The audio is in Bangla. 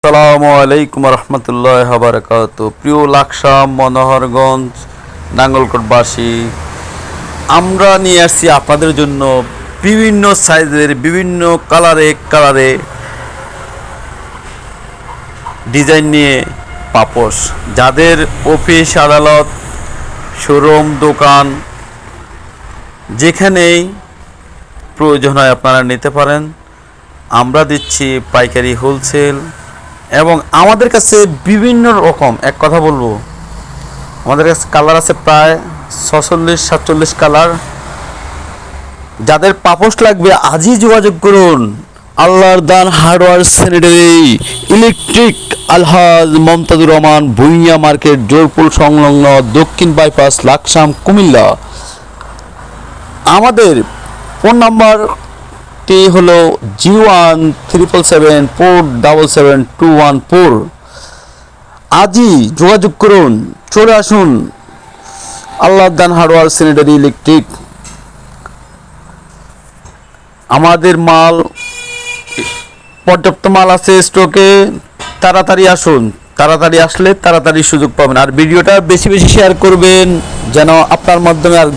আসসালামু আলাইকুম রহমতুল্লাহ বারাকাতু। প্রিয় লাকসাম মনোহরগঞ্জ নাঙ্গলকোটবাসী, আমরা নিয়ে আসছি আপনাদের জন্য বিভিন্ন সাইজের বিভিন্ন কালারে ডিজাইন নিয়ে পাপোশ। যাদের অফিস আদালত শোরুম দোকান যেখানেই প্রয়োজন হয় আপনারা নিতে পারেন। আমরা দিচ্ছি পাইকারি হোলসেল এবং আমাদের কাছে বিভিন্ন রকম, এক কথা বলবো, আমাদের কাছে কালার আছে প্রায় 46-47 কালার। যাদের পাপোশ লাগবে আজই যোগাযোগ করুন। আল্লাহর দান হার্ডওয়্যার স্যানিটারি ইলেকট্রিক, আলহাজ মমতাজুর রহমান, ভুইয়া মার্কেট, জোরপুর সংলগ্ন, দক্ষিণ বাইপাস, লাকসাম, কুমিল্লা। আমাদের ফোন নাম্বারটি হলো 017774777214। আজই যোগাযোগ করুন, চলে আসুন আল্লাহর দান হার্ডওয়্যার স্যানিটারি ইলেকট্রিক। আমাদের মাল পর্যাপ্ত মাল আছে স্টকে। তাড়াতাড়ি আসুন, তাড়াতাড়ি আসলে তাড়াতাড়ি সুযোগ পাবেন। আর ভিডিওটা বেশি বেশি শেয়ার করবেন যেন আপনার মাধ্যমে আর